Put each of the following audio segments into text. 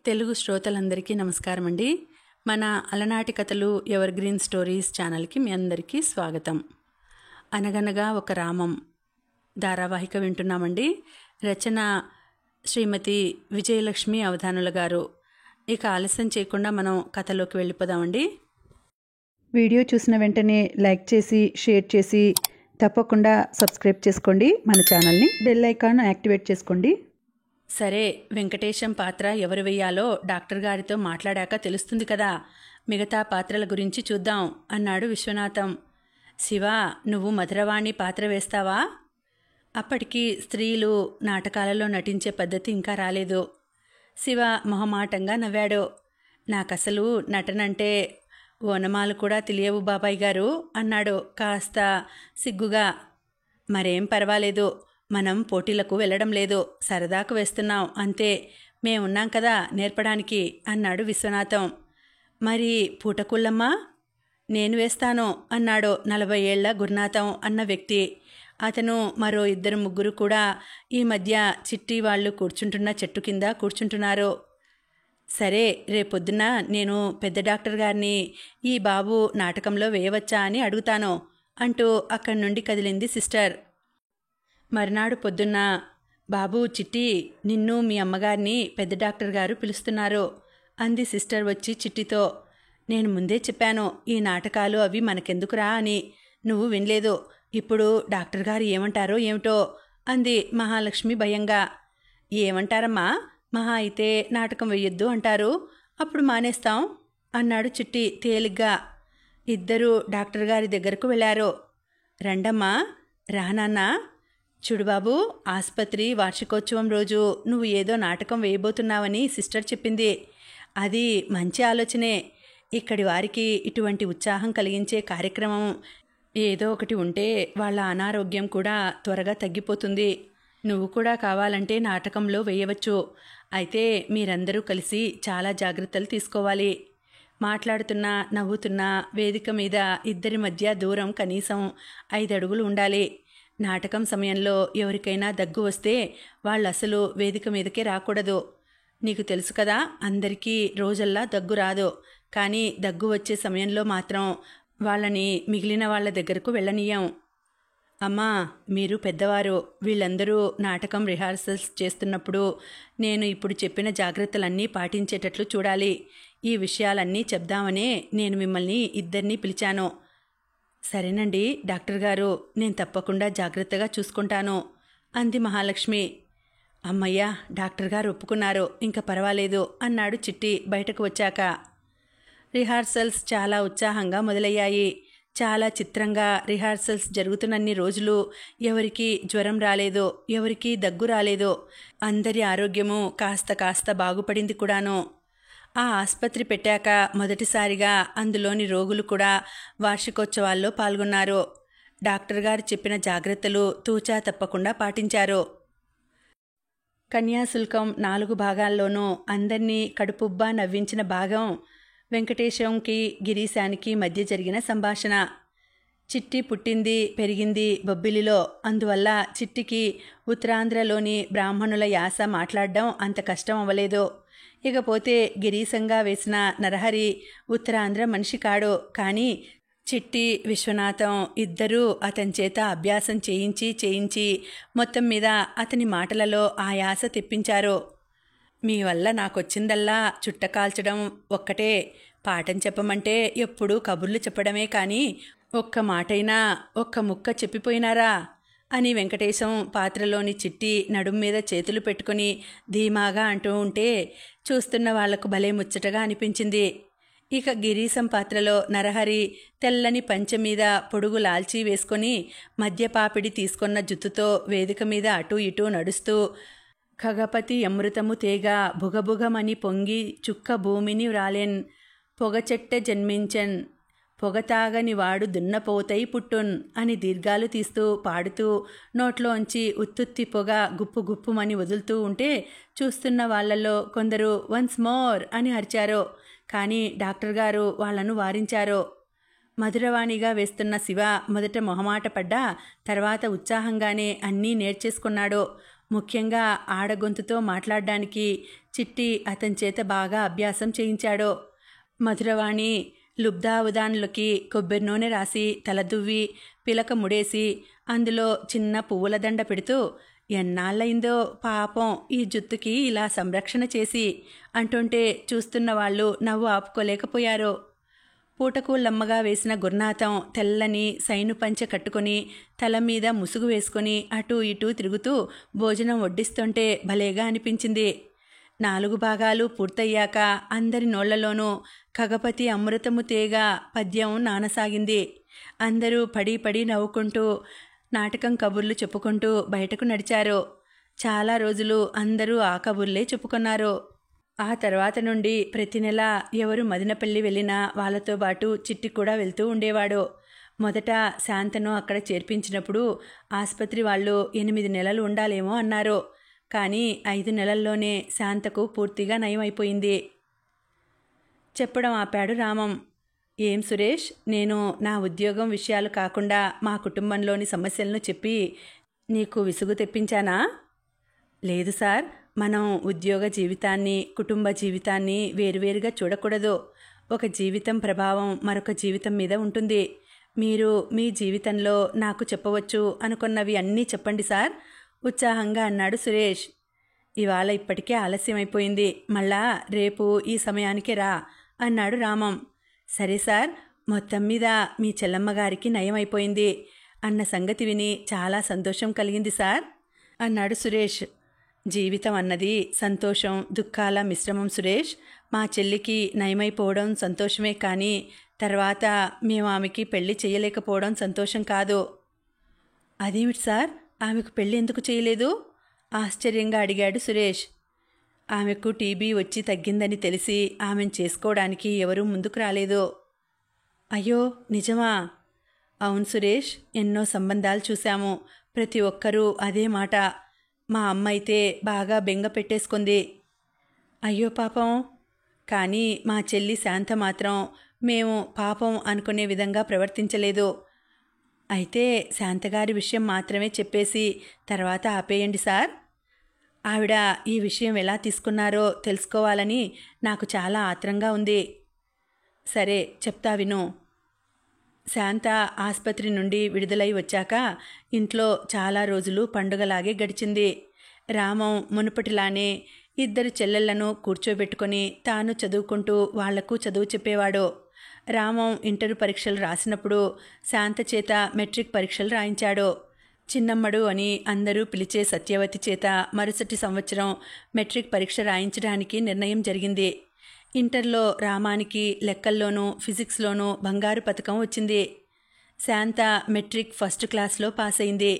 తెలుగు శ్రోతలందరికీ నమస్కారం అండి. మన అలనాటి కథలు ఎవర్ గ్రీన్ స్టోరీస్ ఛానల్కి మీ అందరికీ స్వాగతం. అనగనగా ఒక రామం ధారావాహిక వింటున్నామండి. రచన శ్రీమతి విజయలక్ష్మి అవధానుల గారు. ఇక ఆలస్యం చేయకుండా మనం కథలోకి వెళ్ళిపోదామండి. వీడియో చూసిన వెంటనే లైక్ చేసి షేర్ చేసి తప్పకుండా సబ్స్క్రైబ్ చేసుకోండి. మన ఛానల్ని బెల్ ఐకాన్ యాక్టివేట్ చేసుకోండి. సరే, వెంకటేశం పాత్ర ఎవరు వేయాలో డాక్టర్ గారితో మాట్లాడాక తెలుస్తుంది కదా, మిగతా పాత్రల గురించి చూద్దాం అన్నాడు విశ్వనాథం. శివ, నువ్వు మధురవాణి పాత్ర వేస్తావా? అప్పటికి స్త్రీలు నాటకాలలో నటించే పద్ధతి ఇంకా రాలేదు. శివ మొహమాటంగా నవ్వాడు. నాకసలు నటనంటే ఓనమాలు కూడా తెలియవు బాబాయ్ గారు అన్నాడు కాస్త సిగ్గుగా. మరేం పర్వాలేదు, మనం పోటీలకు వెళ్ళడం లేదు, సరదాకు వేస్తున్నాం అంతే, మేమున్నాం కదా నేర్పడానికి అన్నాడు విశ్వనాథం. మరి పూటకుళ్ళమ్మ? నేను వేస్తాను అన్నాడు 40 ఏళ్ల గురునాథం అన్న వ్యక్తి. అతను మరో 2-3 కూడా ఈ మధ్య చిట్టి వాళ్ళు కూర్చుంటున్న చెట్టు కింద కూర్చుంటున్నారు. సరే, రేపొద్దున నేను పెద్ద డాక్టర్ గారిని ఈ బాబు నాటకంలో వేయవచ్చా అని అడుగుతాను అంటూ అక్కడి నుండి కదిలింది సిస్టర్. మర్నాడు పొద్దున్న, బాబు చిట్టి, నిన్ను మీ అమ్మగారిని పెద్ద డాక్టర్ గారు పిలుస్తున్నారు అంది సిస్టర్ వచ్చి చిట్టితో. నేను ముందే చెప్పాను, ఈ నాటకాలు అవి మనకెందుకురా అని. నువ్వు వినలేదు. ఇప్పుడు డాక్టర్ గారు ఏమంటారో ఏమిటో అంది మహాలక్ష్మి భయంగా. ఏమంటారమ్మా? మహా అయితే నాటకం వెయ్యొద్దు అంటారు, అప్పుడు మానేస్తాం అన్నాడు చిట్టి తేలిగ్గా. ఇద్దరూ డాక్టర్ గారి దగ్గరకు వెళ్ళారు. రండమ్మా, రానాన్నా. చూడుబాబు, ఆసుపత్రి వార్షికోత్సవం రోజు నువ్వు ఏదో నాటకం వేయబోతున్నావని సిస్టర్ చెప్పింది. అది మంచి ఆలోచనే. ఇక్కడి వారికి ఇటువంటి ఉత్సాహం కలిగించే కార్యక్రమం ఏదో ఒకటి ఉంటే వాళ్ళ అనారోగ్యం కూడా త్వరగా తగ్గిపోతుంది. నువ్వు కూడా కావాలంటే నాటకంలో వేయవచ్చు. అయితే మీరందరూ కలిసి చాలా జాగ్రత్తలు తీసుకోవాలి. మాట్లాడుతున్నా నవ్వుతున్నా వేదిక మీద ఇద్దరి మధ్య దూరం కనీసం 5 అడుగులు ఉండాలి. నాటకం సమయంలో ఎవరికైనా దగ్గు వస్తే వాళ్ళు అసలు వేదిక మీదకే రాకూడదు. నీకు తెలుసు కదా, అందరికీ రోజల్లా దగ్గు రాదు, కానీ దగ్గు వచ్చే సమయంలో మాత్రం వాళ్ళని మిగిలిన వాళ్ళ దగ్గరకు వెళ్ళనీయం. అమ్మా, మీరు పెద్దవారు. వీళ్ళందరూ నాటకం రిహార్సల్స్ చేస్తున్నప్పుడు నేను ఇప్పుడు చెప్పిన జాగ్రత్తలన్నీ పాటించేటట్లు చూడాలి. ఈ విషయాలన్నీ చెప్దామనే నేను మిమ్మల్ని ఇద్దరినీ పిలిచాను. సరేనండి డాక్టర్ గారు, నేను తప్పకుండా జాగ్రత్తగా చూసుకుంటాను అంది మహాలక్ష్మి. అమ్మయ్య, డాక్టర్ గారు ఒప్పుకున్నారు, ఇంకా పర్వాలేదు అన్నాడు చిట్టి బయటకు వచ్చాక. రిహార్సల్స్ చాలా ఉత్సాహంగా మొదలయ్యాయి. చాలా చిత్రంగా రిహార్సల్స్ జరుగుతున్నన్ని రోజులు ఎవరికీ జ్వరం రాలేదు, ఎవరికీ దగ్గు రాలేదు. అందరి ఆరోగ్యము కాస్త కాస్త బాగుపడింది కూడాను. ఆ ఆసుపత్రి పెట్టాక మొదటిసారిగా అందులోని రోగులు కూడా వార్షికోత్సవాల్లో పాల్గొన్నారు. డాక్టర్ గారు చెప్పిన జాగ్రత్తలు తూచా తప్పకుండా పాటించారు. కన్యాశుల్కం 4 భాగాల్లోనూ అందర్నీ కడుపుబ్బా నవ్వించిన భాగం వెంకటేశంకి గిరీశానికి మధ్య జరిగిన సంభాషణ. చిట్టి పుట్టింది పెరిగింది బొబ్బిలిలో. అందువల్ల చిట్టికి ఉత్తరాంధ్రలోని బ్రాహ్మణుల యాస మాట్లాడడం అంత కష్టం అవ్వలేదు. ఇకపోతే గిరీశంగా వేసిన నరహరి ఉత్తరాంధ్ర మనిషి కాడు, కానీ చిట్టి విశ్వనాథం ఇద్దరూ అతని చేత అభ్యాసం చేయించి మొత్తం మీద అతని మాటలలో ఆ యాస తెప్పించారు. మీ వల్ల నాకొచ్చిందల్లా చుట్ట కాల్చడం ఒక్కటే. పాఠం చెప్పమంటే ఎప్పుడూ కబుర్లు చెప్పడమే కానీ ఒక్క మాటైనా ఒక్క ముక్క చెప్పిపోయినారా అని వెంకటేశం పాత్రలోని చిట్టి నడుం మీద చేతులు పెట్టుకుని ధీమాగా అంటూ ఉంటే చూస్తున్న వాళ్లకు భలే ముచ్చటగా అనిపించింది. ఇక గిరీశం పాత్రలో నరహరి తెల్లని పంచె మీద పొడుగు లాల్చీ వేసుకొని మధ్యపాపిడి తీసుకున్న జుత్తుతో వేదిక మీద అటూ ఇటూ నడుస్తూ ఖగపతి అమృతము తేగ భుగభుగమని పొంగి చుక్క భూమిని వ్రాలెన్ పొగచెట్ట జన్మించెన్ పొగతాగని వాడు దున్నపోతై పుట్టున్ అని దీర్ఘాలు తీస్తూ పాడుతూ నోట్లోంచి ఉత్తుత్తి పొగ గుప్పు గుప్పుమని వదులుతూ ఉంటే చూస్తున్న వాళ్లలో కొందరు వన్స్ మోర్ అని అరిచారు. కానీ డాక్టర్ గారు వాళ్లను వారించారు. మధురవాణిగా వేస్తున్న శివ మొదట మొహమాట పడ్డా తర్వాత ఉత్సాహంగానే అన్నీ నేర్చేసుకున్నాడు. ముఖ్యంగా ఆడగొంతుతో మాట్లాడడానికి చిట్టి అతని చేత బాగా అభ్యాసం చేయించాడు. మధురవాణి లుబ్ధావుదానులకి కొబ్బరి నూనె రాసి తలదువ్వి పిలక ముడేసి అందులో చిన్న పువ్వుల దండ పెడుతూ, ఎన్నాళ్ళయిందో పాపం ఈ జుత్తుకి ఇలా సంరక్షణ చేసి అంటుంటే చూస్తున్న వాళ్ళు నవ్వు ఆపుకోలేకపోయారు. పూటకూళ్ళమ్మగా వేసిన గుర్నాథం తెల్లని సైను పంచె కట్టుకుని తల మీద ముసుగు వేసుకుని అటూ ఇటూ తిరుగుతూ భోజనం వడ్డిస్తుంటే భలేగా అనిపించింది. 4 భాగాలు పూర్తయ్యాక అందరి నోళ్లలోనూ ఖగపతి అమృతము తేగ పద్యం నానసాగింది. అందరూ పడి పడి నవ్వుకుంటూ నాటకం కబుర్లు చెప్పుకుంటూ బయటకు నడిచారు. చాలా రోజులు అందరూ ఆ కబుర్లే చెప్పుకున్నారు. ఆ తర్వాత నుండి ప్రతి నెల ఎవరు మదినపల్లి వెళ్ళినా వాళ్ళతో పాటు చిట్టి కూడా వెళ్తూ ఉండేవాడు. మొదట శాంతను అక్కడ చేర్పించినప్పుడు ఆసుపత్రి వాళ్ళు 8 నెలలు ఉండాలేమో అన్నారు. కానీ 5 నెలల్లోనే శాంతకు పూర్తిగా నయం అయిపోయింది. చెప్పడం ఆపాడు రామం. ఏం సురేష్, నేను నా ఉద్యోగం విషయాలు కాకుండా మా కుటుంబంలోని సమస్యలను చెప్పి నీకు విసుగు తెప్పించానా? లేదు సార్, మనం ఉద్యోగ జీవితాన్ని కుటుంబ జీవితాన్ని వేరువేరుగా చూడకూడదు. ఒక జీవితం ప్రభావం మరొక జీవితం మీద ఉంటుంది. మీరు మీ జీవితంలో నాకు చెప్పవచ్చు అనుకున్నవి అన్నీ చెప్పండి సార్, ఉత్సాహంగా అన్నాడు సురేష్. ఇవాళ ఇప్పటికే ఆలస్యమైపోయింది, మళ్ళా రేపు ఈ సమయానికే రా అన్నాడు రామం. సరే సార్, మొత్తం మీద మీ చెల్లమ్మగారికి నయం అయిపోయింది అన్న సంగతి విని చాలా సంతోషం కలిగింది సార్ అన్నాడు సురేష్. జీవితం అన్నది సంతోషం దుఃఖాల మిశ్రమం సురేష్. మా చెల్లికి నయమైపోవడం సంతోషమే, కానీ తర్వాత మేము ఆమెకి పెళ్లి చేయలేకపోవడం సంతోషం కాదు. అదేమిటి సార్, ఆమెకు పెళ్లి ఎందుకు చేయలేదు? ఆశ్చర్యంగా అడిగాడు సురేష్. ఆమెకు టీబీ వచ్చి తగ్గిందని తెలిసి ఆమెను చేసుకోవడానికి ఎవరూ ముందుకు రాలేదు. అయ్యో నిజమా? అవును సురేష్, ఎన్నో సంబంధాలు చూశాము, ప్రతి ఒక్కరూ అదే మాట. మా అమ్మ అయితే బాగా బెంగ పెట్టేసుకుంది. అయ్యో పాపం. కానీ మా చెల్లి శాంత మాత్రం మేము పాపం అనుకునే విధంగా ప్రవర్తించలేదు. అయితే శాంతగారి విషయం మాత్రమే చెప్పేసి తర్వాత ఆపేయండి సార్. ఆవిడ ఈ విషయం ఎలా తీసుకున్నారో తెలుసుకోవాలని నాకు చాలా ఆత్రంగా ఉంది. సరే చెప్తా విను. శాంత ఆసుపత్రి నుండి విడుదలై వచ్చాక ఇంట్లో చాలా రోజులు పండుగలాగే గడిచింది. రామం మునుపటిలానే 2 చెల్లెళ్లను కూర్చోబెట్టుకుని తాను చదువుకుంటూ వాళ్లకు చదువు చెప్పేవాడు. రామం ఇంటర్ పరీక్షలు రాసినప్పుడు శాంత చేత మెట్రిక్ పరీక్షలు రాయించాడు. చిన్నమ్మడు అని అందరూ పిలిచే సత్యవతి చేత మరుసటి సంవత్సరం మెట్రిక్ పరీక్ష రాయించడానికి నిర్ణయం జరిగింది. ఇంటర్లో రామానికి లెక్కల్లోనూ ఫిజిక్స్లోనూ బంగారు పతకం వచ్చింది. శాంత మెట్రిక్ ఫస్ట్ క్లాస్లో పాస్ అయింది.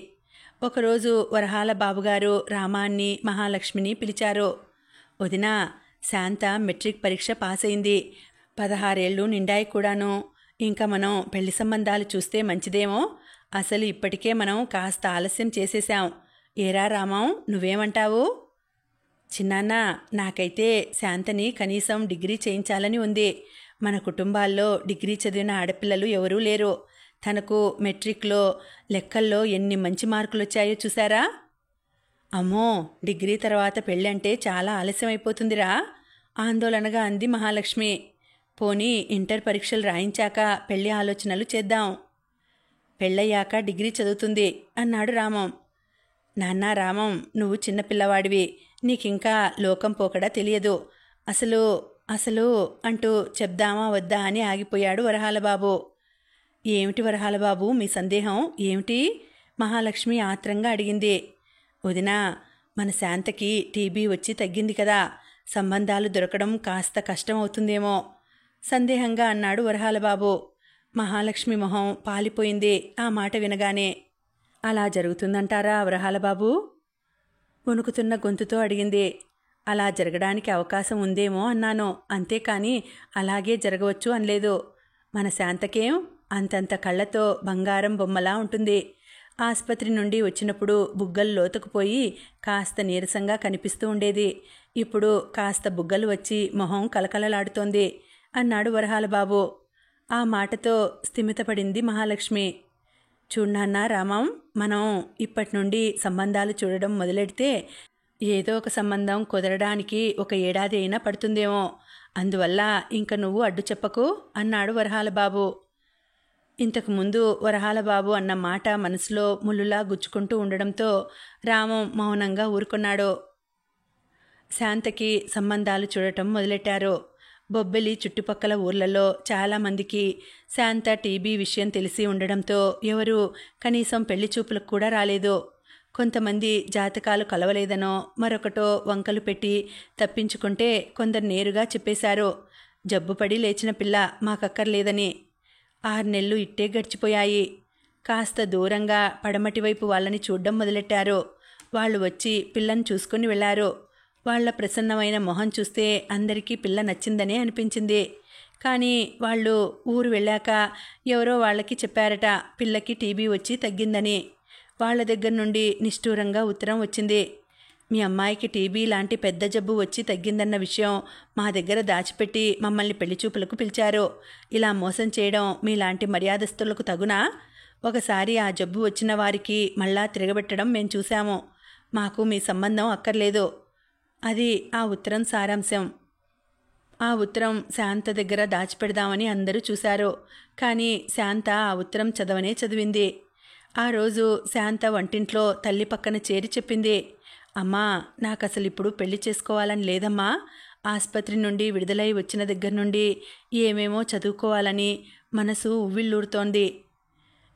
ఒకరోజు వరహాల బాబుగారు రామాన్ని మహాలక్ష్మిని పిలిచారు. వదినా, శాంత మెట్రిక్ పరీక్ష పాస్ అయింది, 16 ఏళ్ళు నిండాయి కూడాను. ఇంకా మనం పెళ్లి సంబంధాలు చూస్తే మంచిదేమో. అసలు ఇప్పటికే మనం కాస్త ఆలస్యం చేసేశాం. ఏరా రామం, నువ్వేమంటావు? చిన్నాన్న, నాకైతే శాంతని కనీసం డిగ్రీ చేయించాలని ఉంది. మన కుటుంబాల్లో డిగ్రీ చదివిన ఆడపిల్లలు ఎవరూ లేరు. తనకు మెట్రిక్లో లెక్కల్లో ఎన్ని మంచి మార్కులు వచ్చాయో చూసారా? అమ్మో, డిగ్రీ తర్వాత పెళ్ళంటే చాలా ఆలస్యం అయిపోతుందిరా ఆందోళనగా అంది మహాలక్ష్మి. పోనీ ఇంటర్ పరీక్షలు రాయించాక పెళ్లి ఆలోచనలు చేద్దాం. పెళ్ళయ్యాక డిగ్రీ చదువుతుంది అన్నాడు రామం. నాన్న రామం, నువ్వు చిన్నపిల్లవాడివి, నీకింకా లోకం పోకడా తెలియదు. అసలు అంటూ చెప్దామా వద్దా అని ఆగిపోయాడు వరహాలబాబు. ఏమిటి వరహాలబాబు, మీ సందేహం ఏమిటి? మహాలక్ష్మి ఆత్రంగా అడిగింది. వదినా, మన శాంతకి టీబీ వచ్చి తగ్గింది కదా, సంబంధాలు దొరకడం కాస్త కష్టం అవుతుందేమో సందేహంగా అన్నాడు వరహాలబాబు. మహాలక్ష్మి మొహం పాలిపోయింది ఆ మాట వినగానే. అలా జరుగుతుందంటారా వరహాలబాబు? వణుకుతున్న గొంతుతో అడిగింది. అలా జరగడానికి అవకాశం ఉందేమో అన్నాను, అంతేకాని అలాగే జరగవచ్చు అనలేదు. మన శాంతకేం అంతంత కళ్ళతో బంగారం బొమ్మలా ఉంటుంది. ఆసుపత్రి నుండి వచ్చినప్పుడు బుగ్గలు లోతుకుపోయి కాస్త నీరసంగా కనిపిస్తూ ఉండేది. ఇప్పుడు కాస్త బుగ్గలు వచ్చి మొహం కలకలలాడుతోంది అన్నాడు వరహాలబాబు. ఆ మాటతో స్థిమితపడింది మహాలక్ష్మి. చూడ్నాన్నా రామం, మనం ఇప్పటి నుండి సంబంధాలు చూడడం మొదలెడితే ఏదో ఒక సంబంధం కుదరడానికి 1 ఏడాది అయినా పడుతుందేమో. అందువల్ల ఇంక నువ్వు అడ్డు చెప్పకు అన్నాడు వరహాల బాబు. ఇంతకుముందు వరహాల బాబు అన్న మాట మనసులో ముల్లులా గుచ్చుకుంటూ ఉండడంతో రామం మౌనంగా ఊరుకున్నాడు. శాంతకి సంబంధాలు చూడటం మొదలెట్టారు. బొబ్బిలి చుట్టుపక్కల ఊర్లలో చాలామందికి శాంత టీబీ విషయం తెలిసి ఉండడంతో ఎవరూ కనీసం పెళ్లి చూపులకు కూడా రాలేదు. కొంతమంది జాతకాలు కలవలేదనో మరొకటో వంకలు పెట్టి తప్పించుకుంటే కొందరు నేరుగా చెప్పేశారు, జబ్బుపడి లేచిన పిల్ల మాకక్కర్లేదని. 6 నెలలు ఇట్టే గడిచిపోయాయి. కాస్త దూరంగా పడమటి వైపు వాళ్ళని చూడ్డం మొదలెట్టారు. వాళ్ళు వచ్చి పిల్లని చూసుకుని వెళ్లారు. వాళ్ల ప్రసన్నమైన మొహం చూస్తే అందరికీ పిల్ల నచ్చిందనే అనిపించింది. కానీ వాళ్ళు ఊరు వెళ్ళాక ఎవరో వాళ్ళకి చెప్పారట పిల్లకి టీబీ వచ్చి తగ్గిందని. వాళ్ళ దగ్గర నుండి నిష్ఠూరంగా ఉత్తరం వచ్చింది. మీ అమ్మాయికి టీబీ లాంటి పెద్ద జబ్బు వచ్చి తగ్గిందన్న విషయం మా దగ్గర దాచిపెట్టి మమ్మల్ని పెళ్లిచూపులకు పిలిచారు. ఇలా మోసం చేయడం మీలాంటి మర్యాదస్తులకు తగునా? ఒకసారి ఆ జబ్బు వచ్చిన వారికి మళ్ళా తిరగబెట్టడం మేం చూశాము. మాకు మీ సంబంధం అక్కర్లేదు. అది ఆ ఉత్తరం సారాంశం. ఆ ఉత్తరం శాంత దగ్గర దాచిపెడదామని అందరూ చూశారు. కానీ శాంత ఆ ఉత్తరం చదవనే చదివింది. ఆ రోజు శాంత వంటింట్లో తల్లి పక్కన చేరి చెప్పింది, అమ్మా, నాకసలిప్పుడు పెళ్లి చేసుకోవాలని లేదమ్మా. ఆసుపత్రి నుండి విడుదలై వచ్చిన దగ్గర నుండి ఏమేమో చదువుకోవాలని మనసు ఉవ్విళ్ళూరుతోంది.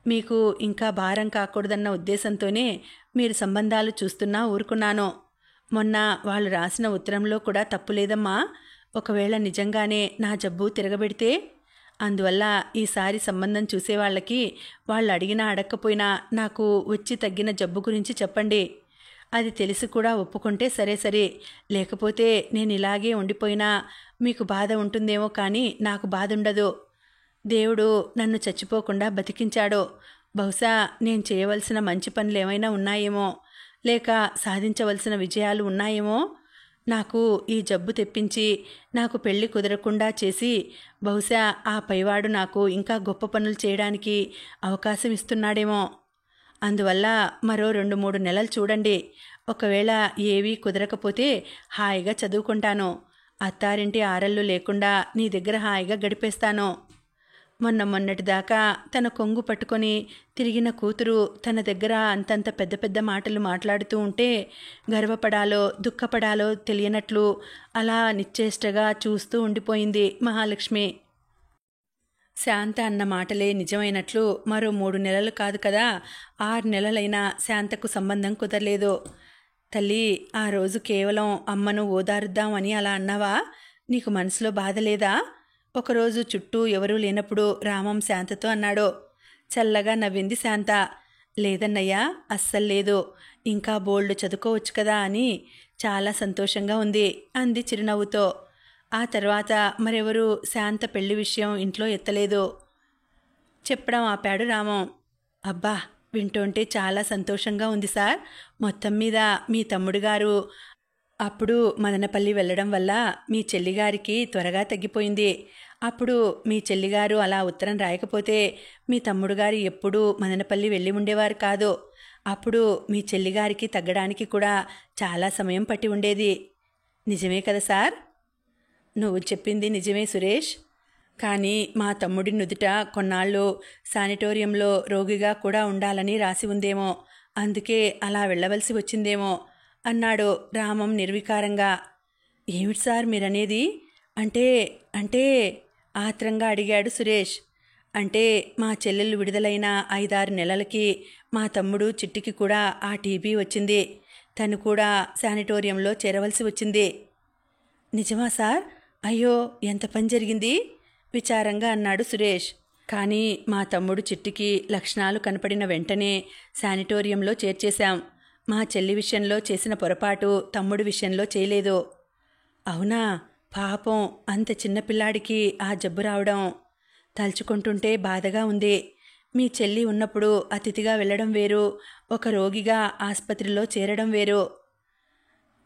మీకు ఇంకా భారం కాకూడదన్న ఉద్దేశంతోనే మీరు సంబంధాలు చూస్తున్నా ఊరుకున్నాను. మొన్న వాళ్ళు రాసిన ఉత్తరంలో కూడా తప్పులేదమ్మా. ఒకవేళ నిజంగానే నా జబ్బు తిరగబెడితే? అందువల్ల ఈసారి సంబంధం చూసేవాళ్ళకి వాళ్ళు అడిగినా అడగకపోయినా నాకు వచ్చి తగ్గిన జబ్బు గురించి చెప్పండి. అది తెలిసి కూడా ఒప్పుకుంటే సరే, లేకపోతే నేను ఇలాగే ఉండిపోయినా మీకు బాధ ఉంటుందేమో కానీ నాకు బాధ ఉండదు. దేవుడు నన్ను చచ్చిపోకుండా బతికించాడు. బహుశా నేను చేయవలసిన మంచి పనులు ఏమైనా ఉన్నాయేమో, లేక సాధించవలసిన విజయాలు ఉన్నాయేమో. నాకు ఈ జబ్బు తెప్పించి నాకు పెళ్లి కుదరకుండా చేసి బహుశా ఆ పైవాడు నాకు ఇంకా గొప్ప పనులు చేయడానికి అవకాశం ఇస్తున్నాడేమో. అందువల్ల మరో 2-3 నెలలు చూడండి. ఒకవేళ ఏవీ కుదరకపోతే హాయిగా చదువుకుంటాను. అత్తారింటి ఆరళ్ళు లేకుండా నీ దగ్గర హాయిగా గడిపేస్తాను. మొన్నటిదాకా తన కొంగు పట్టుకొని తిరిగిన కూతురు తన దగ్గర అంతంత పెద్ద పెద్ద మాటలు మాట్లాడుతూ ఉంటే గర్వపడాలో దుఃఖపడాలో తెలియనట్లు అలా నిశ్చేష్టగా చూస్తూ ఉండిపోయింది మహాలక్ష్మి. శాంత అన్న మాటలే నిజమైనట్లు మరో 3 నెలలు కాదు కదా, 6 నెలలైనా శాంతకు సంబంధం కుదరలేదు. తల్లి, ఆ రోజు కేవలం అమ్మను ఓదారుద్దామని అలా అన్నావా? నీకు మనసులో బాధ లేదా? ఒకరోజు చుట్టూ ఎవరూ లేనప్పుడు రామం శాంతతో అన్నాడు. చల్లగా నవ్వింది శాంత. లేదన్నయ్యా, అస్సలు లేదు. ఇంకా బోల్డ్ చదువుకోవచ్చు కదా అని చాలా సంతోషంగా ఉంది అంది చిరునవ్వుతో. ఆ తర్వాత మరెవరూ శాంత పెళ్లి విషయం ఇంట్లో ఎత్తలేదు. చెప్పడం ఆపాడు రామం. అబ్బా, వింటుంటే చాలా సంతోషంగా ఉంది సార్. మొత్తం మీద మీ తమ్ముడు గారు అప్పుడు మదనపల్లి వెళ్ళడం వల్ల మీ చెల్లిగారికి త్వరగా తగ్గిపోయింది. అప్పుడు మీ చెల్లిగారు అలా ఉత్తరం రాయకపోతే మీ తమ్ముడు గారు ఎప్పుడూ మదనపల్లి వెళ్ళి ఉండేవారు కాదు. అప్పుడు మీ చెల్లిగారికి తగ్గడానికి కూడా చాలా సమయం పట్టి ఉండేది. నిజమే కదా సార్? నువ్వు చెప్పింది నిజమే సురేష్. కానీ మా తమ్ముడి నుదుట కొన్నాళ్ళు శానిటోరియంలో రోగిగా కూడా ఉండాలని రాసి ఉందేమో, అందుకే అలా వెళ్ళవలసి వచ్చిందేమో అన్నాడు రామం నిర్వికారంగా. ఏమిటి సార్ మీరనేది? అంటే ఆత్రంగా అడిగాడు సురేష్. అంటే మా చెల్లెలు విడుదలైన 5-6 నెలలకి మా తమ్ముడు చిట్టికి కూడా ఆ టీబీ వచ్చింది. తను కూడా శానిటోరియంలో చేరవలసి వచ్చింది. నిజమా సార్? అయ్యో, ఎంత పని జరిగింది విచారంగా అన్నాడు సురేష్. కానీ మా తమ్ముడు చిట్టికి లక్షణాలు కనపడిన వెంటనే శానిటోరియంలో చేర్చేశాం. మా చెల్లి విషయంలో చేసిన పొరపాటు తమ్ముడి విషయంలో చేయలేదు. అవునా? పాపం, అంత చిన్నపిల్లాడికి ఆ జబ్బు రావడం తలుచుకుంటుంటే బాధగా ఉంది. మీ చెల్లి ఉన్నప్పుడు అతిథిగా వెళ్ళడం వేరు, ఒక రోగిగా ఆసుపత్రిలో చేరడం వేరు.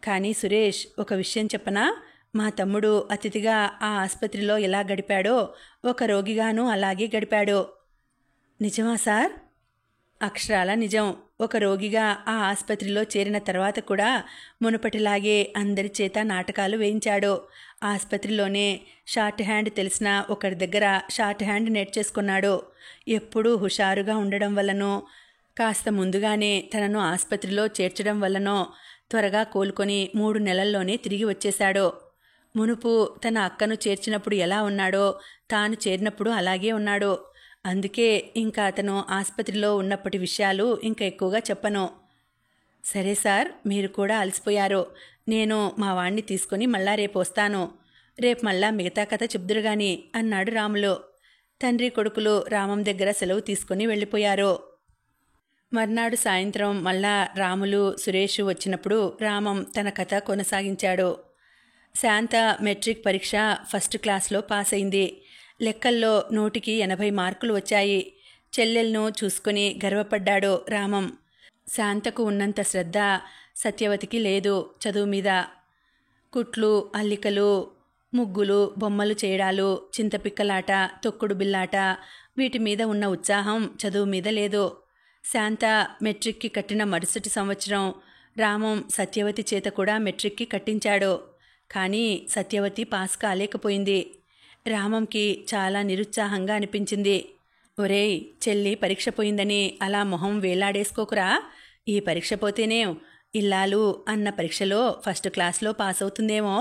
కానీ సురేష్, ఒక విషయం చెప్పనా? మా తమ్ముడు అతిథిగా ఆ ఆసుపత్రిలో ఎలా గడిపాడో ఒక రోగిగానూ అలాగే గడిపాడు. నిజమా సార్? అక్షరాల నిజం. ఒక రోగిగా ఆ ఆసుపత్రిలో చేరిన తర్వాత కూడా మునుపటిలాగే అందరి చేత నాటకాలు వేయించాడు. ఆసుపత్రిలోనే షార్ట్ హ్యాండ్ తెలిసిన ఒకరి దగ్గర షార్ట్ హ్యాండ్ నేర్చేసుకున్నాడు. ఎప్పుడూ హుషారుగా ఉండడం వల్లనో, కాస్త ముందుగానే తనను ఆసుపత్రిలో చేర్చడం వల్లనో త్వరగా కోలుకొని 3 నెలల్లోనే తిరిగి వచ్చేశాడు. మునుపు తన అక్కను చేర్చినప్పుడు ఎలా ఉన్నాడో తాను చేరినప్పుడు అలాగే ఉన్నాడు. అందుకే ఇంకా అతను ఆసుపత్రిలో ఉన్నప్పటి విషయాలు ఇంకా ఎక్కువగా చెప్పను. సరే సార్, మీరు కూడా అలసిపోయారు. నేను మా వాణ్ణి తీసుకుని మళ్ళా రేపు వస్తాను. రేపు మళ్ళా మిగతా కథ చెప్దురు గాని అన్నాడు రాములు. తండ్రి కొడుకులు రామం దగ్గర సెలవు తీసుకుని వెళ్ళిపోయారు. మర్నాడు సాయంత్రం మళ్ళా రాములు సురేషు వచ్చినప్పుడు రామం తన కథ కొనసాగించాడు. శాంత మెట్రిక్ పరీక్ష ఫస్ట్ క్లాస్లో పాస్ అయింది. లెక్కల్లో 100కి 80 మార్కులు వచ్చాయి. చెల్లెలను చూసుకుని గర్వపడ్డాడు రామం. శాంతకు ఉన్నంత శ్రద్ధ సత్యవతికి లేదు చదువు మీద. కుట్లు, అల్లికలు, ముగ్గులు, బొమ్మలు చేయడాలు, చింతపిక్కలాట, తొక్కుడు బిల్లాట, వీటి మీద ఉన్న ఉత్సాహం చదువు మీద లేదు. శాంత మెట్రిక్కి కట్టిన మరుసటి సంవత్సరం రామం సత్యవతి చేత కూడా మెట్రిక్కి కట్టించాడు. కానీ సత్యవతి పాస్ కాలేకపోయింది. రామంకి చాలా నిరుత్సాహంగా అనిపించింది. ఒరేయ్, చెల్లి పరీక్ష పోయిందని అలా మొహం వేలాడేసుకోకురా. ఈ పరీక్ష పోతేనే ఇల్లాలు అన్న పరీక్షలో ఫస్ట్ క్లాస్లో పాస్ అవుతుందేమో.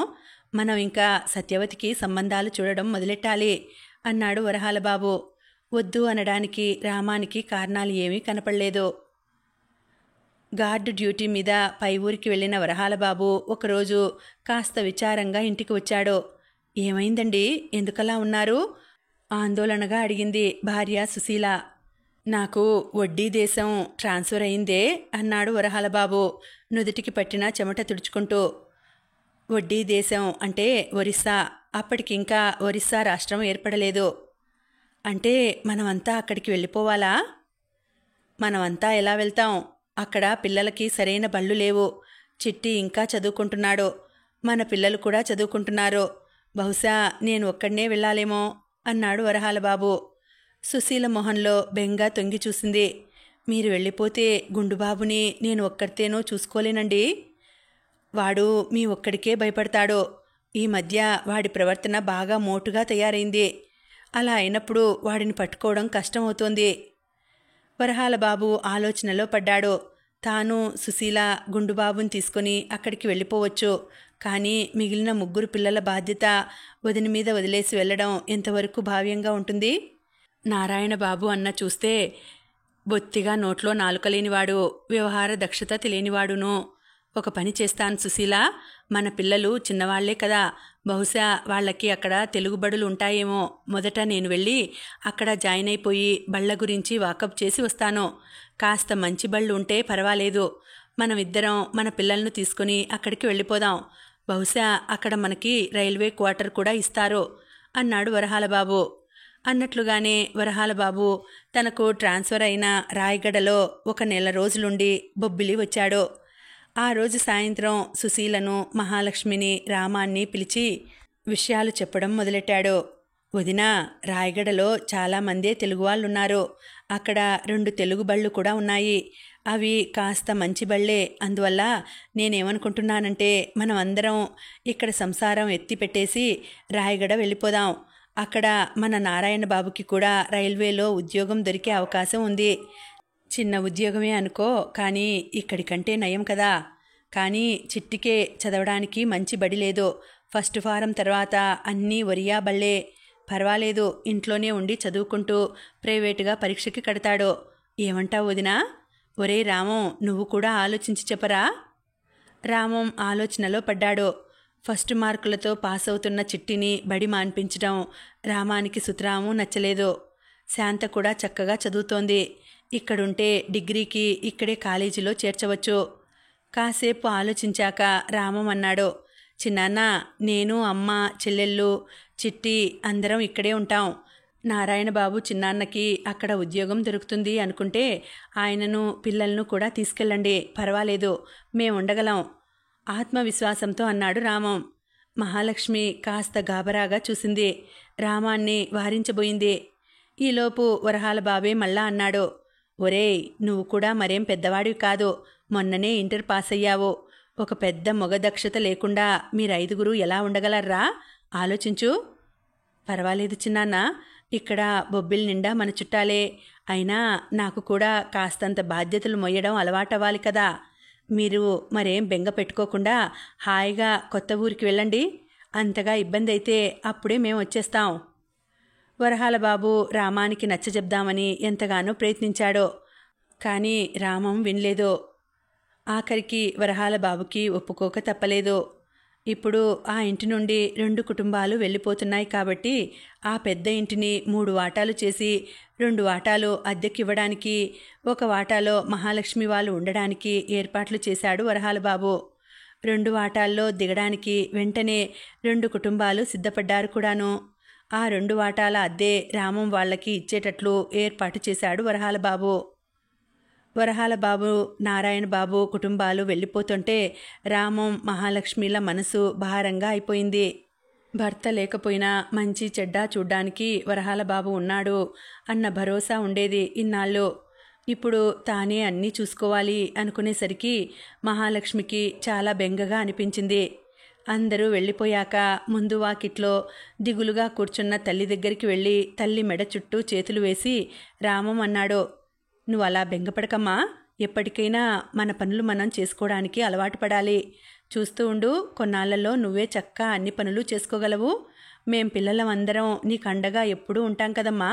మనం ఇంకా సత్యవతికి సంబంధాలు చూడడం మొదలెట్టాలి అన్నాడు వరహాలబాబు. వద్దు అనడానికి రామానికి కారణాలు ఏమీ కనపడలేదు. గార్డు డ్యూటీ మీద పై ఊరికి వెళ్ళిన వరహాలబాబు ఒకరోజు కాస్త విచారంగా ఇంటికి వచ్చాడు. ఏమైందండి, ఎందుకలా ఉన్నారు? ఆందోళనగా అడిగింది భార్య సుశీల. నాకు వడ్డీ దేశం ట్రాన్స్ఫర్ అయిందే అన్నాడు వరహాలబాబు నుదుటికి పట్టిన చెమట తుడుచుకుంటూ. వడ్డీ దేశం అంటే ఒరిస్సా. అప్పటికింకా ఒరిస్సా రాష్ట్రం ఏర్పడలేదు. అంటే మనమంతా అక్కడికి వెళ్ళిపోవాలా? మనమంతా ఎలా వెళ్తాం? అక్కడ పిల్లలకి సరైన బళ్ళు లేవు. చిట్టి ఇంకా చదువుకుంటున్నాడు. మన పిల్లలు కూడా చదువుకుంటున్నారు. బహుశా నేను ఒక్కడనే వెళ్ళాలేమో అన్నాడు వరహాలబాబు. సుశీల మొహంలో బెంగ తొంగి చూసింది. మీరు వెళ్ళిపోతే గుండుబాబుని నేను ఒక్కడితేనో చూసుకోలేనండి. వాడు మీ ఒక్కడికే భయపడతాడు. ఈ మధ్య వాడి ప్రవర్తన బాగా మోటుగా తయారైంది. అలా అయినప్పుడు వాడిని పట్టుకోవడం కష్టమవుతోంది. వరహాలబాబు ఆలోచనలో పడ్డాడు. తాను సుశీల గుండుబాబుని తీసుకుని అక్కడికి వెళ్ళిపోవచ్చు. కానీ మిగిలిన 3 పిల్లల బాధ్యత వదిన మీద వదిలేసి వెళ్ళడం ఎంతవరకు భావ్యంగా ఉంటుంది? నారాయణబాబు అన్న చూస్తే బొత్తిగా నోట్లో నాలుక లేనివాడు, వ్యవహార దక్షత తెలియనివాడును. ఒక పని చేస్తాను సుశీల, మన పిల్లలు చిన్నవాళ్లే కదా, బహుశా వాళ్ళకి అక్కడ తెలుగు బడులు ఉంటాయేమో. మొదట నేను వెళ్ళి అక్కడ జాయిన్ అయిపోయి బళ్ళ గురించి వాకప్ చేసి వస్తాను. కాస్త మంచి బళ్ళు ఉంటే పర్వాలేదు. మనమిద్దరం మన పిల్లలను తీసుకుని అక్కడికి వెళ్ళిపోదాం. బహుశా అక్కడ మనకి రైల్వే క్వార్టర్ కూడా ఇస్తారు అన్నాడు వరహాలబాబు. అన్నట్లుగానే వరహాలబాబు తనకు ట్రాన్స్ఫర్ అయిన రాయగడలో 1 నెల రోజులుండి బొబ్బిలి వచ్చాడు. ఆ రోజు సాయంత్రం సుశీలను, మహాలక్ష్మిని, రామాన్ని పిలిచి విషయాలు చెప్పడం మొదలెట్టాడు. వదినా, రాయగడలో చాలామందే తెలుగు వాళ్ళున్నారు. అక్కడ 2 తెలుగు బళ్ళు కూడా ఉన్నాయి. అవి కాస్త మంచి బళ్ళే. అందువల్ల నేనేమనుకుంటున్నానంటే మనం అందరం ఇక్కడ సంసారం ఎత్తి పెట్టేసి రాయగడ వెళ్ళిపోదాం. అక్కడ మన నారాయణ బాబుకి కూడా రైల్వేలో ఉద్యోగం దొరికే అవకాశం ఉంది. చిన్న ఉద్యోగమే అనుకో, కానీ ఇక్కడికంటే నయం కదా. కానీ చిట్టికే చదవడానికి మంచి బడి లేదు. ఫస్ట్ ఫారం తర్వాత అన్నీ ఒరియా బళ్ళే. పర్వాలేదు, ఇంట్లోనే ఉండి చదువుకుంటూ ప్రైవేటుగా పరీక్షకి కడతాడు. ఏమంటావు వదినా? ఒరే రామం, నువ్వు కూడా ఆలోచించి చెప్పరా? రామం ఆలోచనలో పడ్డాడు. ఫస్ట్ మార్కులతో పాస్ అవుతున్న చిట్టిని బడి మాన్పించడం రామానికి సుతరాము నచ్చలేదు. శాంత కూడా చక్కగా చదువుతోంది. ఇక్కడుంటే డిగ్రీకి ఇక్కడే కాలేజీలో చేర్చవచ్చు. కాసేపు ఆలోచించాక రామం అన్నాడు, చిన్నాన్న, నేను, అమ్మ, చెల్లెళ్ళు, చిట్టి అందరం ఇక్కడే ఉంటాం. నారాయణబాబు చిన్నాన్నకి అక్కడ ఉద్యోగం దొరుకుతుంది అనుకుంటే ఆయనను పిల్లలను కూడా తీసుకెళ్ళండి, పర్వాలేదు, మేముండగలం ఆత్మవిశ్వాసంతో అన్నాడు రామం. మహాలక్ష్మి కాస్త గాబరాగా చూసింది. రామాన్ని వారించబోయింది. ఈలోపు వరహాలబాబే మళ్ళా అన్నాడు, ఒరేయ్, నువ్వు కూడా మరేం పెద్దవాడివి కాదు, మొన్ననే ఇంటర్ పాస్ అయ్యావు. ఒక పెద్ద మొగ దక్షత లేకుండా మీరైదుగురు ఎలా ఉండగలర్రా? ఆలోచించు. పర్వాలేదు చిన్నాన్న, ఇక్కడ బొబ్బిల్ నిండా మన చుట్టాలే. అయినా నాకు కూడా కాస్తంత బాధ్యతలు మొయ్యడం అలవాటవ్వాలి కదా. మీరు మరేం బెంగ పెట్టుకోకుండా హాయిగా కొత్త ఊరికి వెళ్ళండి. అంతగా ఇబ్బంది అయితే అప్పుడే మేము వచ్చేస్తాం. వరహాల బాబు రామానికి నచ్చజెప్దామని ఎంతగానో ప్రయత్నించాడో, కానీ రామం వినలేదు. ఆఖరికి వరహాల బాబుకి ఒప్పుకోక తప్పలేదు. ఇప్పుడు ఆ ఇంటి నుండి 2 కుటుంబాలు వెళ్ళిపోతున్నాయి కాబట్టి ఆ పెద్ద ఇంటిని 3 వాటాలు చేసి 2 వాటాలు అద్దెకివ్వడానికి, 1 వాటాలో మహాలక్ష్మి వాళ్ళు ఉండడానికి ఏర్పాట్లు చేశాడు వరహాల బాబు. 2 వాటాల్లో దిగడానికి వెంటనే 2 కుటుంబాలు సిద్ధపడ్డారు కూడాను. ఆ 2 వాటాల అద్దె రామం వాళ్ళకి ఇచ్చేటట్లు ఏర్పాటు చేశాడు వరహాల బాబు. వరహాల బాబు, నారాయణ బాబు కుటుంబాలు వెళ్ళిపోతుంటే రామం, మహాలక్ష్మిల మనసు భారంగా అయిపోయింది. భర్త లేకపోయినా మంచి చెడ్డ చూడ్డానికి వరహాల బాబు ఉన్నాడు అన్న భరోసా ఉండేది ఇన్నాళ్ళు. ఇప్పుడు తానే అన్నీ చూసుకోవాలి అనుకునేసరికి మహాలక్ష్మికి చాలా బెంగగా అనిపించింది. అందరూ వెళ్ళిపోయాక ముందు వాకిట్లో దిగులుగా కూర్చున్న తల్లి దగ్గరికి వెళ్ళి తల్లి మెడ చుట్టూ చేతులు వేసి రామం అన్నాడు, నువ్వు అలా బెంగపడకమ్మా. ఎప్పటికైనా మన పనులు మనం చేసుకోవడానికి అలవాటు పడాలి. చూస్తూ ఉండు, కొన్నాళ్లలో నువ్వే చక్కా అన్ని పనులు చేసుకోగలవు. మేం పిల్లలం అందరం నీకు అండగా ఎప్పుడూ ఉంటాం కదమ్మా.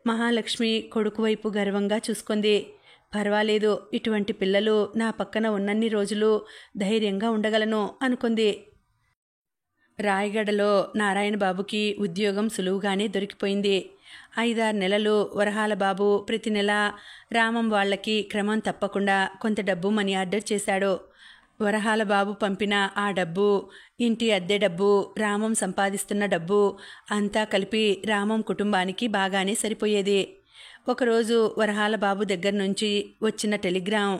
మహాలక్ష్మి కొడుకు వైపు గర్వంగా చూసుకుంది. పర్వాలేదు, ఇటువంటి పిల్లలు నా పక్కన ఉన్నన్ని రోజులు ధైర్యంగా ఉండగలను అనుకుంది. రాయగడలో నారాయణ బాబుకి ఉద్యోగం సులువుగానే దొరికిపోయింది. 5-6 నెలలు వరహాల బాబు ప్రతి నెల రామం వాళ్ళకి క్రమం తప్పకుండా కొంత డబ్బు మనీ ఆర్డర్ చేశాడు. వరహాల బాబు పంపిన ఆ డబ్బు, ఇంటి అద్దె డబ్బు, రామం సంపాదిస్తున్న డబ్బు అంతా కలిపి రామం కుటుంబానికి బాగానే సరిపోయేది. ఒకరోజు వరహాల బాబు దగ్గర నుంచి వచ్చిన టెలిగ్రామ్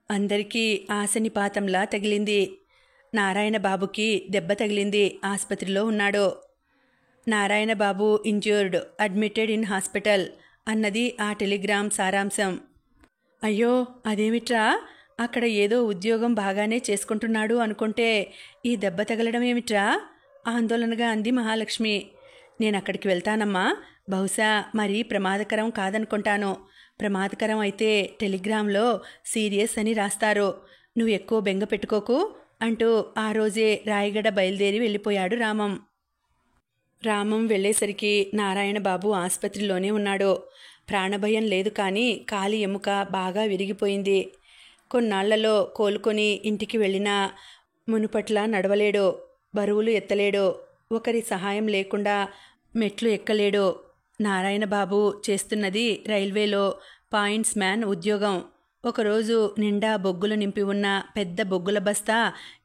అందరికీ ఆశనిపాతంలా తగిలింది. నారాయణ బాబుకి దెబ్బ తగిలింది, ఆసుపత్రిలో ఉన్నాడు. నారాయణ బాబు ఇంజ్యూర్డ్, అడ్మిటెడ్ ఇన్ హాస్పిటల్ అన్నది ఆ టెలిగ్రామ్ సారాంశం. అయ్యో, అదేమిట్రా? అక్కడ ఏదో ఉద్యోగం బాగానే చేసుకుంటున్నాడు అనుకుంటే ఈ దెబ్బ తగలడం ఏమిట్రా? ఆందోళనగా అంది మహాలక్ష్మి. నేనక్కడికి వెళ్తానమ్మా. బహుశా మరీ ప్రమాదకరం కాదనుకుంటాను. ప్రమాదకరం అయితే టెలిగ్రామ్లో సీరియస్ అని రాస్తారు. నువ్వు ఎక్కువ బెంగ పెట్టుకోకు అంటూ ఆ రోజే రాయగడ బయలుదేరి వెళ్ళిపోయాడు రామం. రామం వెళ్ళేసరికి నారాయణ బాబు ఆసుపత్రిలోనే ఉన్నాడు. ప్రాణభయం లేదు, కానీ కాలి ఎముక బాగా విరిగిపోయింది. కొన్నాళ్లలో కోలుకొని ఇంటికి వెళ్ళినా మునుపట్లా నడవలేడు, బరువులు ఎత్తలేడు, ఒకరి సహాయం లేకుండా మెట్లు ఎక్కలేడు. నారాయణ బాబు చేస్తున్నది రైల్వేలో పాయింట్స్ మ్యాన్ ఉద్యోగం. ఒకరోజు నిండా బొగ్గులు నింపి ఉన్న పెద్ద బొగ్గుల బస్తా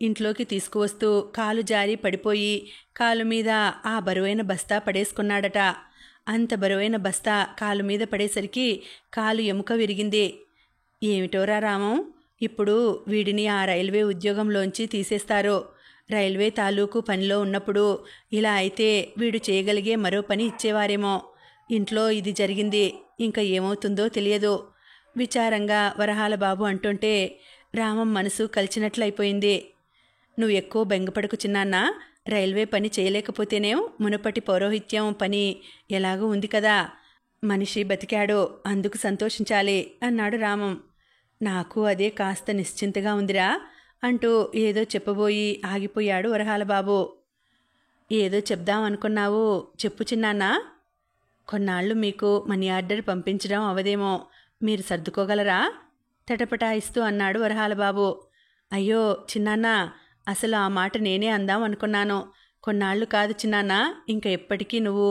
ఇంట్లోకి తీసుకువస్తూ కాలు జారి పడిపోయి కాలు మీద ఆ బరువైన బస్తా పడేసుకున్నాడట. అంత బరువైన బస్తా కాలు మీద పడేసరికి కాలు ఎముక విరిగింది. ఏమిటోరా రామం, ఇప్పుడు వీడిని ఆ రైల్వే ఉద్యోగంలోంచి తీసేస్తారు. రైల్వే తాలూకు పనిలో ఉన్నప్పుడు ఇలా అయితే వీడు చేయగలిగే మరో పని ఇచ్చేవారేమో. ఇంట్లో ఇది జరిగింది, ఇంకా ఏమవుతుందో తెలియదు. విచారంగా వరహాల బాబు అంటుంటే రామం మనసు కలిచినట్లయిపోయింది. నువ్వు ఎక్కువ బెంగపడకు చిన్నాన్నా. రైల్వే పని చేయలేకపోతేనేం మునుపటి పౌరోహిత్యం పని ఎలాగూ ఉంది కదా. మనిషి బతికాడు, అందుకు సంతోషించాలి అన్నాడు రామం. నాకు అదే కాస్త నిశ్చింతగా ఉందిరా అంటూ ఏదో చెప్పబోయి ఆగిపోయాడు వరహాల బాబు. ఏదో చెప్దాం అనుకున్నావు, చెప్పు చిన్నాన్నా. కొన్నాళ్ళు మీకు మనీ ఆర్డర్ పంపించడం అవదేమో, మీరు సర్దుకోగలరా? తటపటాయిస్తూ అన్నాడు వరహాల బాబు. అయ్యో చిన్నాన్న, అసలు ఆ మాట నేనే అందాం అనుకున్నాను. కొన్నాళ్ళు కాదు చిన్నాన్న, ఇంక ఎప్పటికీ నువ్వు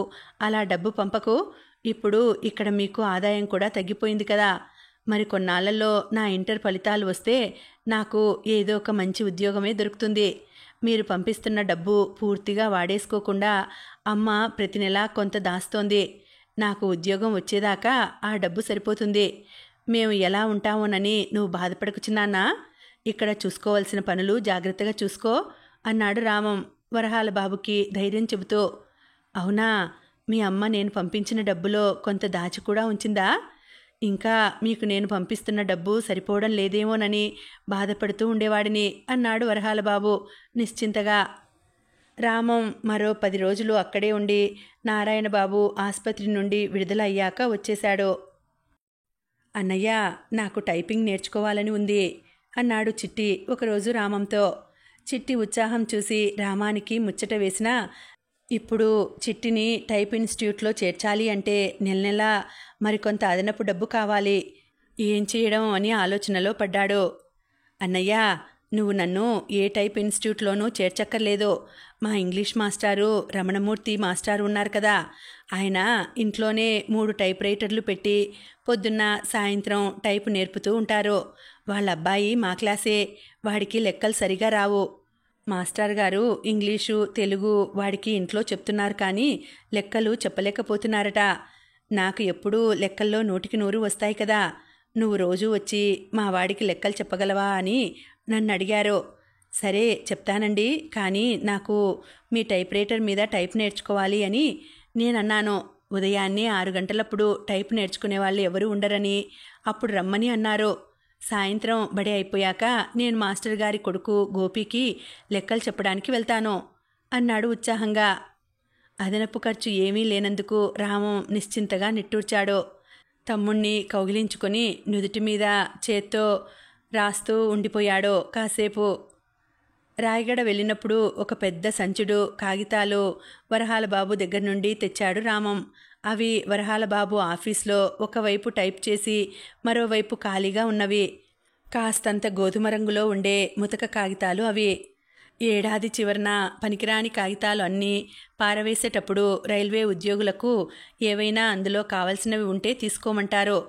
అలా డబ్బు పంపకు. ఇప్పుడు ఇక్కడ మీకు ఆదాయం కూడా తగ్గిపోయింది కదా. మరి కొన్నాళ్లలో నా ఇంటర్ ఫలితాలు వస్తే నాకు ఏదో ఒక మంచి ఉద్యోగమే దొరుకుతుంది. మీరు పంపిస్తున్న డబ్బు పూర్తిగా వాడేసుకోకుండా అమ్మ ప్రతి నెలా కొంత దాస్తోంది. నాకు ఉద్యోగం వచ్చేదాకా ఆ డబ్బు సరిపోతుంది. మేము ఎలా ఉంటామోనని నువ్వు బాధపడకు చిన్నాన్నా. ఇక్కడ చూసుకోవాల్సిన పనులు జాగ్రత్తగా చూసుకో అన్నాడు రామం వరహాల బాబుకి ధైర్యం చెబుతూ. అవునా, మీ అమ్మ నేను పంపించిన డబ్బులో కొంత దాచి కూడా ఉంచిందా? ఇంకా మీకు నేను పంపిస్తున్న డబ్బు సరిపోవడం లేదేమోనని బాధపడుతూ ఉండేవాడిని అన్నాడు వరహాల బాబు నిశ్చింతగా. రామం మరో 10 రోజులు అక్కడే ఉండి నారాయణబాబు ఆసుపత్రి నుండి విడుదల అయ్యాక వచ్చేశాడు. అన్నయ్య, నాకు టైపింగ్ నేర్చుకోవాలని ఉంది అన్నాడు చిట్టి ఒకరోజు రామంతో. చిట్టి ఉత్సాహం చూసి రామానికి ముచ్చట వేసినా, ఇప్పుడు చిట్టిని టైప్ ఇన్స్టిట్యూట్లో చేర్చాలి అంటే నెల నెల మరికొంత అదనపు డబ్బు కావాలి. ఏం చేయడం అని ఆలోచనలో పడ్డాడు. అన్నయ్య, నువ్వు నన్ను ఏ టైప్ ఇన్స్టిట్యూట్లోనూ చేర్చక్కర్లేదు. మా ఇంగ్లీష్ మాస్టారు రమణమూర్తి మాస్టారు ఉన్నారు కదా, ఆయన ఇంట్లోనే 3 టైప్ రైటర్లు పెట్టి పొద్దున్న సాయంత్రం టైపు నేర్పుతూ ఉంటారు. వాళ్ళ అబ్బాయి మా క్లాసే. వాడికి లెక్కలు సరిగా రావు. మాస్టర్ గారు ఇంగ్లీషు తెలుగు వాడికి ఇంట్లో చెప్తున్నారు కానీ లెక్కలు చెప్పలేకపోతున్నారట. నాకు ఎప్పుడూ లెక్కల్లో 100కి 100 వస్తాయి కదా, నువ్వు రోజూ వచ్చి మా వాడికి లెక్కలు చెప్పగలవా అని నన్ను అడిగారు. సరే చెప్తానండి, కానీ నాకు మీ టైప్ రైటర్ మీద టైప్ నేర్చుకోవాలి అని నేనన్నాను. ఉదయాన్నే 6 గంటలప్పుడు టైప్ నేర్చుకునే వాళ్ళు ఎవరూ ఉండరని అప్పుడు రమ్మని అన్నారు. సాయంత్రం బడి అయిపోయాక నేను మాస్టర్ గారి కొడుకు గోపికి లెక్కలు చెప్పడానికి వెళ్తాను అన్నాడు ఉత్సాహంగా. అదనపు ఖర్చు ఏమీ లేనందుకు రామం నిశ్చింతగా నిట్టూర్చాడు. తమ్ముణ్ణి కౌగిలించుకొని నుదుటి మీద చేత్తో రాస్తూ ఉండిపోయాడు కాసేపు. రాయగడ వెళ్ళినప్పుడు ఒక పెద్ద సంచుడు కాగితాలు వరహాల బాబు దగ్గర నుండి తెచ్చాడు రామం. అవి వరహాల బాబు ఆఫీస్లో ఒకవైపు టైప్ చేసి మరోవైపు ఖాళీగా ఉన్నవి. కాస్తంత గోధుమ రంగులో ఉండే ముతక కాగితాలు అవి. ఏడాది చివరన పనికిరాని కాగితాలు అన్నీ పారవేసేటప్పుడు రైల్వే ఉద్యోగులకు ఏవైనా అందులో కావలసినవి ఉంటే తీసుకోమంటారు.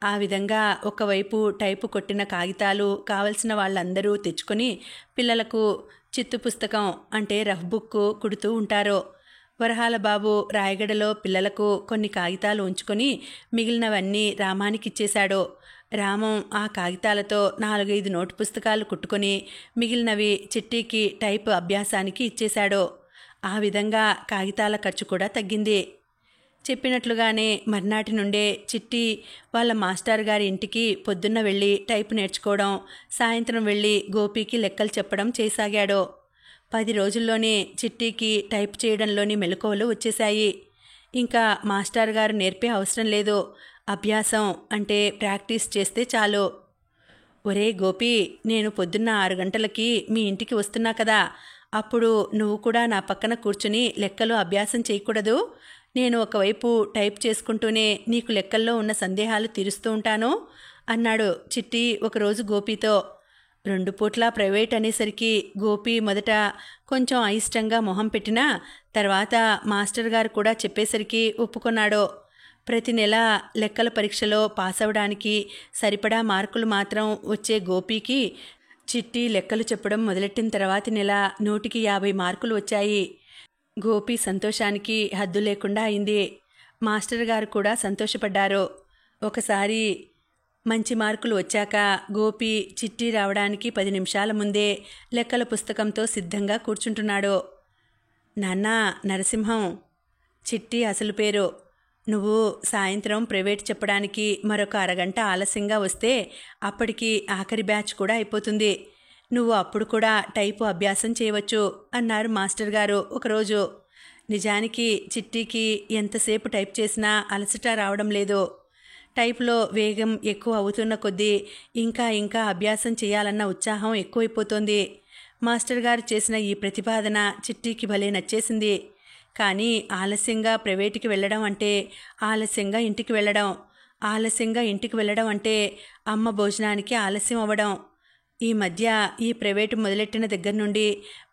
ఆ విధంగా ఒకవైపు టైపు కొట్టిన కాగితాలు కావలసిన వాళ్ళందరూ తెచ్చుకొని పిల్లలకు చిత్తు పుస్తకం అంటే రఫ్ బుక్ కుడుతూ ఉంటారు. వరహాల బాబు రాయగడలో పిల్లలకు కొన్ని కాగితాలు ఉంచుకొని మిగిలినవన్నీ రామానికిచ్చేశాడు. రామం ఆ కాగితాలతో 4-5 నోటు పుస్తకాలు కుట్టుకొని మిగిలినవి చిట్టీకి టైపు అభ్యాసానికి ఇచ్చేశాడు. ఆ విధంగా కాగితాల ఖర్చు కూడా తగ్గింది. చెప్పినట్లుగానే మర్నాటి నుండే చిట్టి వాళ్ళ మాస్టర్ గారి ఇంటికి పొద్దున్న వెళ్ళి టైపు నేర్చుకోవడం, సాయంత్రం వెళ్ళి గోపికి లెక్కలు చెప్పడం చేయసాగాడు. 10 రోజుల్లోనే చిట్టీకి టైప్ చేయడంలోని మెలకువలు వచ్చేశాయి. ఇంకా మాస్టర్ గారు నేర్పే అవసరం లేదు. అభ్యాసం అంటే ప్రాక్టీస్ చేస్తే చాలు. ఒరే గోపి, నేను పొద్దున్న 6 గంటలకి మీ ఇంటికి వస్తున్నా కదా, అప్పుడు నువ్వు కూడా నా పక్కన కూర్చుని లెక్కలు అభ్యాసం చేయకూడదు? నేను ఒకవైపు టైప్ చేసుకుంటూనే నీకు లెక్కల్లో ఉన్న సందేహాలు తీరుస్తూ ఉంటాను అన్నాడు చిట్టి ఒకరోజు గోపితో. 2 పూట్లా ప్రైవేట్ అనేసరికి గోపి మొదట కొంచెం అయిష్టంగా మొహం పెట్టినా తర్వాత మాస్టర్ గారు కూడా చెప్పేసరికి ఒప్పుకున్నాడు. ప్రతి నెల లెక్కల పరీక్షలో పాస్ అవడానికి సరిపడా మార్కులు మాత్రం వచ్చే గోపికి చిట్టి లెక్కలు చెప్పడం మొదలెట్టిన తర్వాతి నెల 100కి 50 మార్కులు వచ్చాయి. గోపి సంతోషానికి హద్దు లేకుండా అయింది. మాస్టర్ గారు కూడా సంతోషపడ్డారు. ఒకసారి మంచి మార్కులు వచ్చాక గోపి చిట్టి రావడానికి 10 నిమిషాల ముందే లెక్కల పుస్తకంతో సిద్ధంగా కూర్చుంటున్నాడు. నాన్నా నరసింహం, చిట్టి అసలు పేరు. నువ్వు సాయంత్రం ప్రైవేట్ చెప్పడానికి మరొక అరగంట ఆలస్యంగా వస్తే అప్పటికి ఆఖరి బ్యాచ్ కూడా అయిపోతుంది. నువ్వు అప్పుడు కూడా టైపు అభ్యాసం చేయవచ్చు అన్నారు మాస్టర్ గారు ఒకరోజు. నిజానికి చిట్టికి ఎంతసేపు టైప్ చేసినా అలసట రావడం లేదు. టైపులో వేగం ఎక్కువ అవుతున్న కొద్దీ ఇంకా ఇంకా అభ్యాసం చేయాలన్న ఉత్సాహం ఎక్కువైపోతోంది. మాస్టర్ గారు చేసిన ఈ ప్రతిపాదన చిట్టికి భలే నచ్చేసింది. కానీ ఆలస్యంగా ప్రైవేటుకి వెళ్ళడం అంటే ఆలస్యంగా ఇంటికి వెళ్ళడం, ఆలస్యంగా ఇంటికి వెళ్ళడం అంటే అమ్మ భోజనానికి ఆలస్యం అవ్వడం. ఈ మధ్య ఈ ప్రైవేటు మొదలెట్టిన దగ్గర నుండి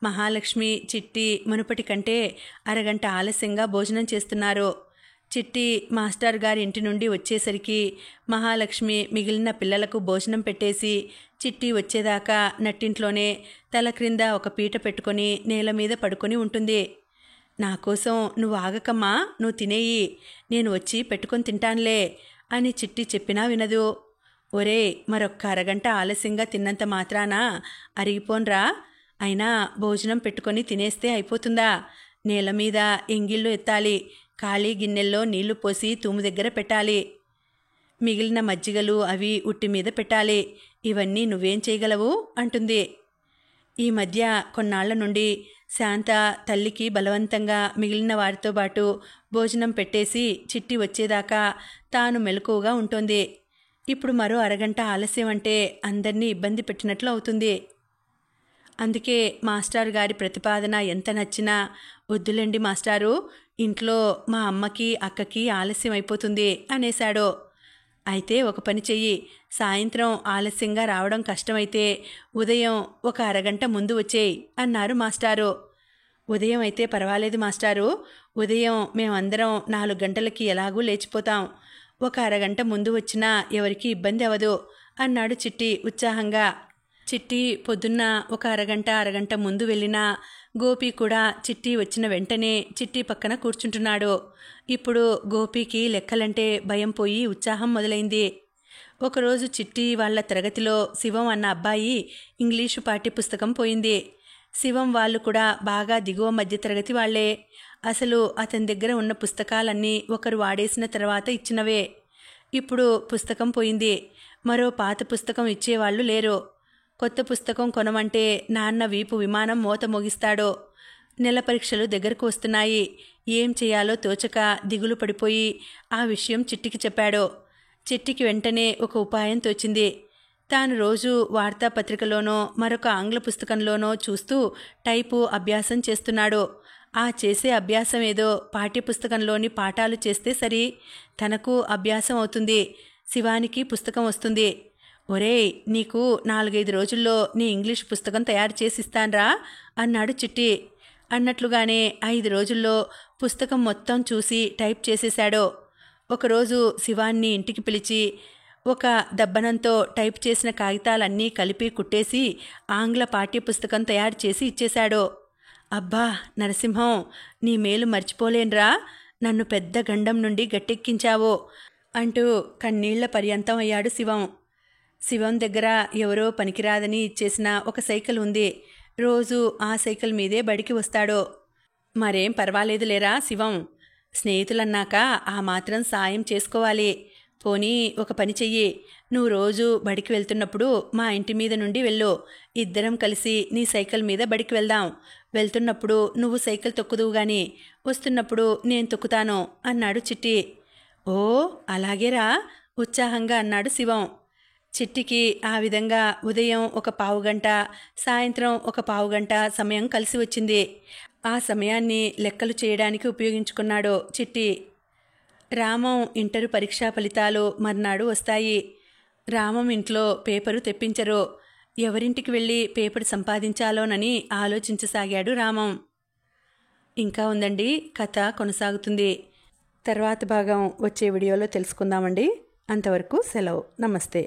మహాలక్ష్మి, చిట్టి మునుపటి కంటే అరగంట ఆలస్యంగా భోజనం చేస్తున్నారు. చిట్టి మాస్టర్ గారి ఇంటి నుండి వచ్చేసరికి మహాలక్ష్మి మిగిలిన పిల్లలకు భోజనం పెట్టేసి చిట్టి వచ్చేదాకా నట్టింట్లోనే తల క్రింద ఒక పీట పెట్టుకొని నేల మీద పడుకొని ఉంటుంది. నా కోసం నువ్వు ఆగకమ్మా, నువ్వు తినేయి, నేను వచ్చి పెట్టుకొని తింటానులే అని చిట్టి చెప్పినా వినదు. ఒరే, మరొక్క అరగంట ఆలస్యంగా తిన్నంత మాత్రాన అరిగిపోన్రా, అయినా భోజనం పెట్టుకొని తినేస్తే అయిపోతుందా? నేల మీద ఎంగిళ్ళు ఎత్తాలి, ఖాళీ గిన్నెల్లో నీళ్లు పోసి తూము దగ్గర పెట్టాలి. మిగిలిన మజ్జిగలు అవి ఉట్టి మీద పెట్టాలి. ఇవన్నీ నువ్వేం చేయగలవు అంటుంది. ఈ మధ్య కొన్నాళ్ల నుండి శాంత తల్లికి బలవంతంగా మిగిలిన వారితో పాటు భోజనం పెట్టేసి చిట్టి వచ్చేదాకా తాను మెలకువగా ఉంటుంది. ఇప్పుడు మరో అరగంట ఆలస్యం అంటే అందరినీ ఇబ్బంది పెట్టినట్లు అవుతుంది. అందుకే మాస్టారు గారి ప్రతిపాదన ఎంత నచ్చినా, వద్దులేండి మాస్టారు, ఇంట్లో మా అమ్మకి అక్కకి ఆలస్యం అయిపోతుంది అనేశాడు. అయితే ఒక పని చెయ్యి, సాయంత్రం ఆలస్యంగా రావడం కష్టమైతే ఉదయం ఒక అరగంట ముందు వచ్చేయి అన్నారు మాస్టారు. ఉదయం అయితే పర్వాలేదు మాస్టారు, ఉదయం మేమందరం 4 గంటలకి ఎలాగూ లేచిపోతాం. ఒక అరగంట ముందు వచ్చినా ఎవరికీ ఇబ్బంది అవ్వదు అన్నాడు చిట్టి ఉత్సాహంగా. చిట్టి పొద్దున్న ఒక అరగంట ముందు వెళ్ళినా గోపి కూడా చిట్టి వచ్చిన వెంటనే చిట్టి పక్కన కూర్చుంటున్నాడు. ఇప్పుడు గోపికి లెక్కలంటే భయం పోయి ఉత్సాహం మొదలైంది. ఒకరోజు చిట్టి వాళ్ళ తరగతిలో శివం అన్న అబ్బాయి ఇంగ్లీషు పాఠ్యపుస్తకం పోయింది. శివం వాళ్ళు కూడా బాగా దిగువ మధ్య తరగతి వాళ్లే. అసలు అతని దగ్గర ఉన్న పుస్తకాలన్నీ ఒకరు వాడేసిన తర్వాత ఇచ్చినవే. ఇప్పుడు పుస్తకం పోయింది. మరో పాత పుస్తకం ఇచ్చేవాళ్లు లేరు. కొత్త పుస్తకం కొనమంటే నాన్న వీపు విమానం మోత మోగిస్తాడు. నెల పరీక్షలు దగ్గరకు వస్తున్నాయి. ఏం చేయాలో తోచక దిగులు పడిపోయి ఆ విషయం చిట్టికి చెప్పాడు. చిట్టికి వెంటనే ఒక ఉపాయం తోచింది. తాను రోజు వార్తాపత్రికలోనో మరొక ఆంగ్ల పుస్తకంలోనో చూస్తూ టైపు అభ్యాసం చేస్తున్నాడు. ఆ చేసే అభ్యాసం ఏదో పాఠ్యపుస్తకంలోని పాఠాలు చేస్తే సరి, తనకు అభ్యాసం అవుతుంది, శివానికి పుస్తకం వస్తుంది. ఒరేయ్, నీకు 4-5 రోజుల్లో నీ ఇంగ్లీష్ పుస్తకం తయారు చేసిస్తాన్రా అన్నాడు చిట్టి. అన్నట్లుగానే 5 రోజుల్లో పుస్తకం మొత్తం చూసి టైప్ చేసేశాడు. ఒకరోజు శివాన్ని ఇంటికి పిలిచి ఒక దబ్బనంతో టైప్ చేసిన కాగితాలన్నీ కలిపి కుట్టేసి ఆంగ్ల పాఠ్యపుస్తకం తయారు చేసి ఇచ్చేశాడు. అబ్బా నరసింహం, నీ మేలు మర్చిపోలేన్రా, నన్ను పెద్ద గండం నుండి గట్టెక్కించావు అంటూ కన్నీళ్ల పర్యంతం అయ్యాడు శివం. శివం దగ్గర ఎవరో పనికిరాదని ఇచ్చేసిన ఒక సైకిల్ ఉంది. రోజు ఆ సైకిల్ మీదే బడికి వస్తాడు. మరేం పర్వాలేదులేరా శివం, స్నేహితులన్నాక ఆ మాత్రం సాయం చేసుకోవాలి. పోనీ ఒక పని చెయ్యి, నువ్వు రోజు బడికి వెళ్తున్నప్పుడు మా ఇంటి మీద నుండి వెళ్ళు. ఇద్దరం కలిసి నీ సైకిల్ మీద బడికి వెళ్దాం. వెళ్తున్నప్పుడు నువ్వు సైకిల్ తొక్కుదువు గాని, వస్తున్నప్పుడు నేను తొక్కుతాను అన్నాడు చిట్టి. ఓ అలాగేరా, ఉత్సాహంగా అన్నాడు శివం. చిట్టికి ఆ విధంగా ఉదయం ఒక పావుగంట, సాయంత్రం ఒక పావుగంట సమయం కలిసి వచ్చింది. ఆ సమయాన్ని లెక్కలు చేయడానికి ఉపయోగించుకున్నాడు చిట్టి. రామం ఇంటరు పరీక్షా ఫలితాలు మర్నాడు వస్తాయి. రామం ఇంట్లో పేపరు తెప్పించరు. ఎవరింటికి వెళ్ళి పేపర్ సంపాదించాలోనని ఆలోచించసాగాడు రామం. ఇంకా ఉందండి, కథ కొనసాగుతుంది. తర్వాత భాగం వచ్చే వీడియోలో తెలుసుకుందామండి. అంతవరకు సెలవు. నమస్తే.